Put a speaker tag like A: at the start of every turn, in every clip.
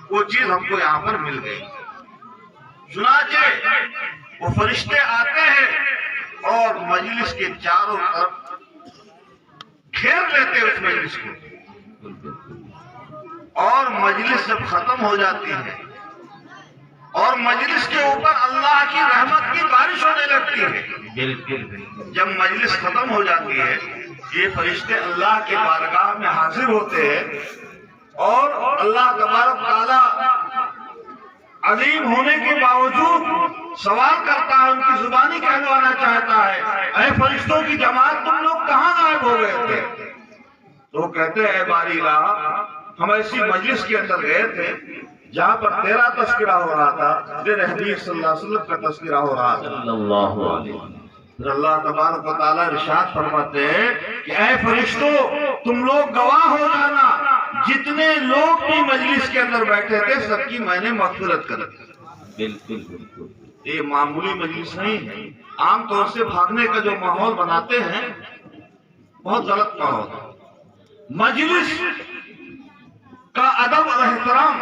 A: وہ چیز ہم کو یہاں پر مل گئی۔ چنانچہ وہ فرشتے آتے ہیں اور مجلس کے چاروں طرف گھیر لیتے اس مجلس کو، اور مجلس جب ختم ہو جاتی ہے اور مجلس کے اوپر اللہ کی رحمت کی بارش ہونے لگتی ہے۔ جب مجلس ختم ہو جاتی ہے یہ فرشتے اللہ کے بارگاہ میں حاضر ہوتے ہیں اور اللہ تبارک تعالیٰ عظیم ہونے کے باوجود سوال کرتا ہے، ان کی زبانی کہلوانا چاہتا ہے، اے فرشتوں کی جماعت تم لوگ کہاں غائب ہو گئے تھے؟ تو وہ کہتے ہیں اے باری الہ، ہم ایسی مجلس کے اندر گئے تھے جہاں پر تیرا تذکرہ ہو رہا تھا، تیرے حبیب صلی اللہ علیہ وسلم کا تذکرہ ہو رہا تھا۔ اللہ تبارک و تعالیٰ ارشاد فرماتے ہیں کہ اے فرشتوں تم لوگ گواہ ہو جانا، جتنے لوگ بھی مجلس کے اندر بیٹھے تھے سب کی میں نے مغفرت کر دی۔ بالکل یہ معمولی مجلس نہیں ہے۔ عام طور سے بھاگنے کا جو ماحول بناتے ہیں بہت غلط ماحول ہے۔ مجلس کا ادب اور احترام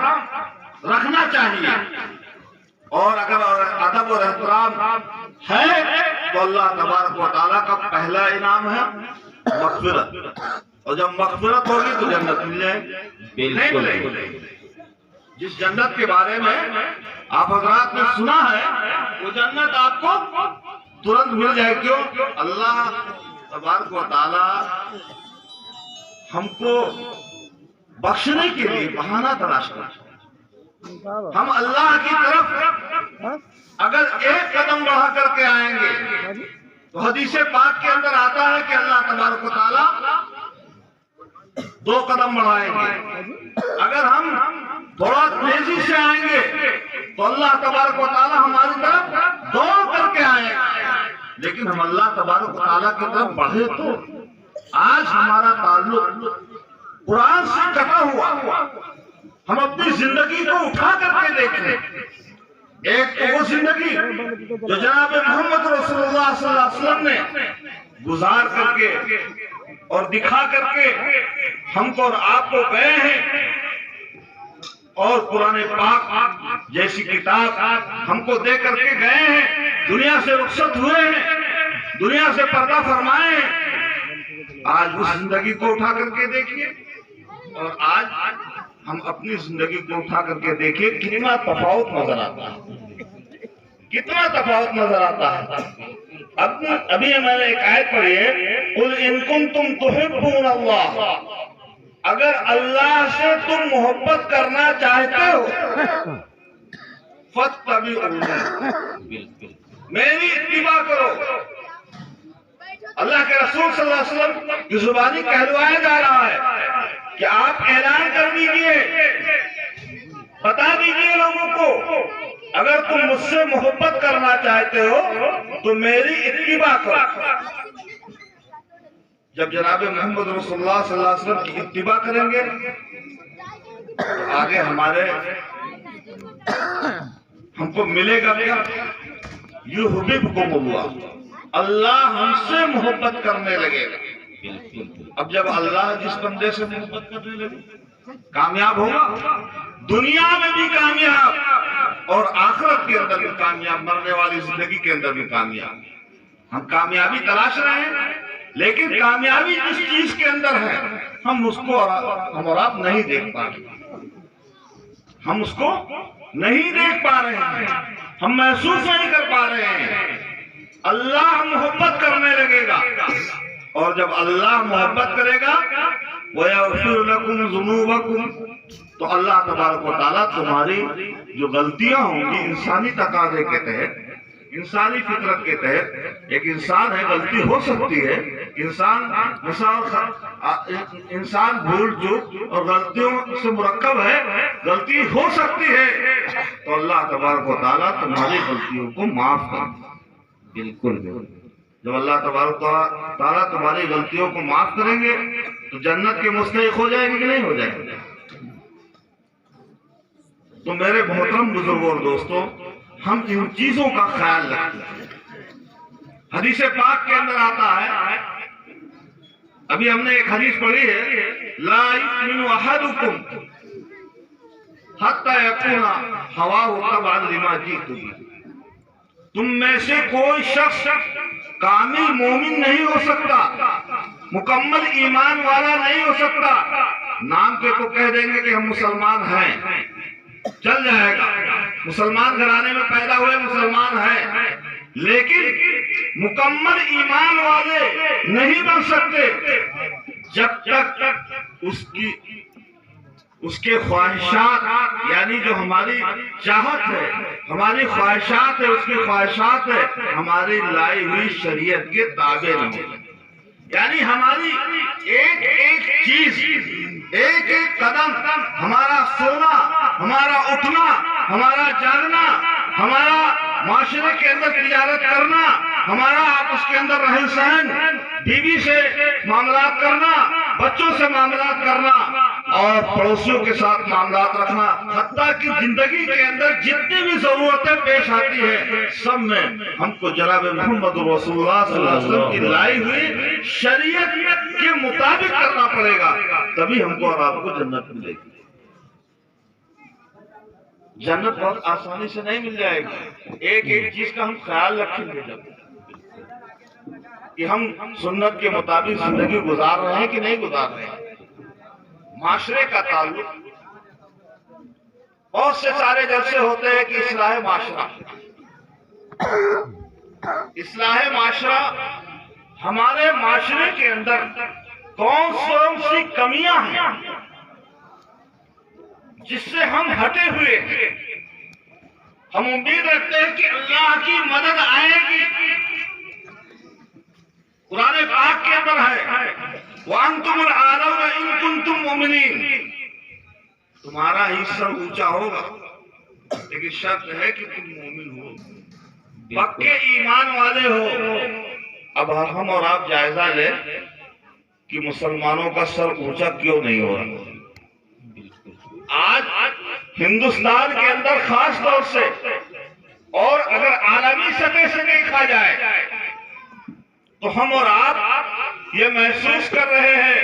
A: رکھنا چاہیے، اور اگر ادب اور احترام ہے تو اللہ تبارک و تعالیٰ کا پہلا انعام ہے مغفرت، اور جب مغفرت ہوگی تو جنت مل جائے گی۔ نہیں ملے گی۔ جس جنت کے بارے میں آپ حضرات نے سنا ہے وہ جنت آپ کو ترنت مل جائے۔ کیوں؟ اللہ تبارک و تعالیٰ ہم کو بخشنے کے لیے بہانہ تلاش کرتے ہیں۔ ہم اللہ کی طرف اگر ایک قدم بڑھا کر کے آئیں گے تو حدیث پاک کے اندر آتا ہے کہ اللہ تبارک و تعالیٰ 2 قدم بڑھائیں گے۔ اگر ہم تھوڑا تیزی سے آئیں گے تو اللہ تبارک و تعالیٰ ہماری طرف دوڑ کر کے آئیں گے۔ لیکن ہم اللہ تبارک و تعالیٰ کی طرف بڑھے تو آج ہمارا تعلق قرآن سے کٹا ہوا، ہم اپنی زندگی کو اٹھا کر کے دیکھیں۔ ایک وہ زندگی جو جناب محمد رسول اللہ صلی اللہ علیہ وسلم نے گزار کر کے اور دکھا کر کے ہم کو اور آپ کو گئے ہیں، اور قرآن پاک جیسی کتاب ہم کو دے کر کے گئے ہیں، دنیا سے رخصت ہوئے ہیں، دنیا سے پردہ فرمائے ہیں۔ آج اس زندگی کو اٹھا کر کے دیکھیے، اور آج ہم اپنی زندگی کو اٹھا کر کے دیکھیں کتنا تفاوت نظر آتا ہے، کتنا تفاوت نظر آتا ہے۔ ابھی میں نے ایک آیت پڑھی ہے، قُلْ إِن كُنتُمْ تُحِبُّونَ اللَّهَ، اگر اللہ سے تم محبت کرنا چاہتے ہو فَاتَّبِعُونِي، میری اتباع کرو۔ اللہ کے رسول صلی اللہ علیہ وسلم کی زبانی کہلوایا جا رہا ہے کہ آپ اعلان کر دیجئے، بتا دیجئے لوگوں کو اگر تم مجھ سے محبت کرنا چاہتے ہو تو میری اتباع کرو۔ جب جناب محمد رسول اللہ صلی اللہ علیہ وسلم کی اتباع کریں گے تو آگے ہم کو ملے گا کیا؟ یحببکم اللہ، اللہ ہم سے محبت کرنے لگے گا۔ اب جب اللہ جس بندے سے محبت کرنے لگے کامیاب ہوگا، دنیا میں بھی کامیاب اور آخرت کے اندر بھی کامیاب، مرنے والی زندگی کے اندر بھی کامیاب۔ ہم کامیابی تلاش رہے ہیں، لیکن کامیابی جس چیز کے اندر ہے ہم اس کو ہم اور آپ نہیں دیکھ پا رہے، ہم اس کو نہیں دیکھ پا رہے ہیں، ہم محسوس نہیں کر پا رہے ہیں۔ اللہ محبت کرنے لگے گا، اور جب اللہ محبت کرے گا وَيَغْفِرْ لَكُمْ ذُنُوبَكُمْ، تو اللہ تبارک و تعالیٰ تمہاری جو غلطیاں ہوں گی انسانی تقاضے کے تحت، انسانی فطرت کے تحت، ایک انسان ہے غلطی ہو سکتی ہے، انسان بھول چوک اور غلطیوں سے مرکب ہے، غلطی ہو سکتی ہے، تو اللہ تبارک و تعالیٰ تمہاری غلطیوں کو معاف کر دے۔ بالکل جب اللہ تبارک تعالیٰ تمہاری غلطیوں کو معاف کریں گے تو جنت کے مستحق ہو جائیں گے کہ نہیں ہو جائیں گے؟ تو میرے محترم بزرگوں اور دوستوں، ہم ان چیزوں کا خیال رکھیں۔ حدیث پاک کے اندر آتا ہے، ابھی ہم نے ایک حدیث پڑھی ہے، لا یؤمن احدکم حتی یکون ہواہ تبعا لما جئت بہ۔ تم میں سے کوئی شخص کامل مومن نہیں ہو سکتا، مکمل ایمان والا نہیں ہو سکتا، نام کے تو کہہ دیں گے کہ ہم مسلمان ہیں، چل جائے گا، مسلمان گھرانے میں پیدا ہوئے مسلمان ہیں، لیکن مکمل ایمان والے نہیں بن سکتے جب تک اس کے خواہشات، یعنی جو ہماری چاہت ہے، ہماری خواہشات ہے، اس کی خواہشات ہے، ہماری لائی ہوئی شریعت کے تابع نہ ہو، یعنی ہماری ایک ایک چیز، ایک ایک قدم، ہمارا سونا، ہمارا اٹھنا، ہمارا جاگنا، ہمارا معاشرے کے اندر تجارت کرنا، ہمارا آپس کے اندر رہن سہن، بیوی سے معاملات کرنا، بچوں سے معاملات کرنا اور پڑوسیوں کے ساتھ معاملات رکھنا، حتیٰ کہ زندگی کے اندر جتنی بھی ضرورتیں پیش آتی ہیں سب میں ہم کو جناب محمد رسول اللہ صلی اللہ علیہ وسلم کی لائی ہوئی شریعت کے مطابق کرنا پڑے گا، تبھی ہم کو اور آپ کو جنت ملے گی۔ جنت بہت آسانی سے نہیں مل جائے گی، ایک ایک چیز کا ہم خیال رکھیں گے جب کہ ہم سنت کے مطابق زندگی گزار رہے ہیں کہ نہیں گزار رہے ہیں۔ معاشرے کا تعلق، بہت سے سارے جلسے ہوتے ہیں کہ اصلاح معاشرہ، اصلاح معاشرہ، ہمارے معاشرے کے اندر کون سی کمیاں ہیں جس سے ہم ہٹے ہوئے ہیں، ہم امید رکھتے ہیں کہ اللہ کی مدد آئے گی۔ قرآن پاک کے اندر ہے وَأَنْتُمُ الْأَعْلَوْنَ إِن كُنتُم مُؤْمِنِينَ، تمہارا حصہ اونچا ہوگا لیکن شرط ہے کہ تم مومن ہو، پکے ایمان والے ہو۔ اب ہم اور آپ جائزہ لیں کہ مسلمانوں کا سر اونچا کیوں نہیں ہو رہا۔ آج ہندوستان کے اندر خاص طور سے، اور اگر عالمی سطح سے دیکھا جائے تو ہم اور آپ یہ محسوس کر رہے ہیں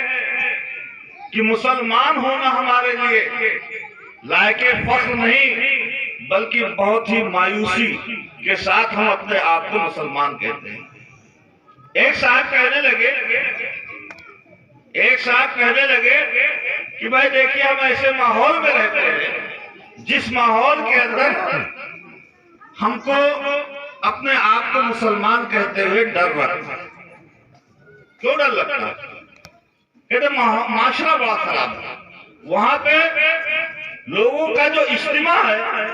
A: کہ مسلمان ہونا ہمارے لیے لائق فخر نہیں، بلکہ بہت ہی مایوسی کے ساتھ ہم اپنے آپ کو مسلمان کہتے ہیں۔ ایک صاحب کہنے لگے کہ بھائی دیکھیے ہم ایسے ماحول میں رہتے ہیں جس ماحول کے اندر ہم کو اپنے آپ کو مسلمان کہتے ہوئے ڈر لگتا ہے۔ کیوں ڈر لگتا ہے؟ کہتے معاشرہ بڑا خراب ہے، وہاں پہ لوگوں کا جو اجتماع ہے،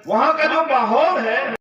A: وہاں کا جو ماحول ہے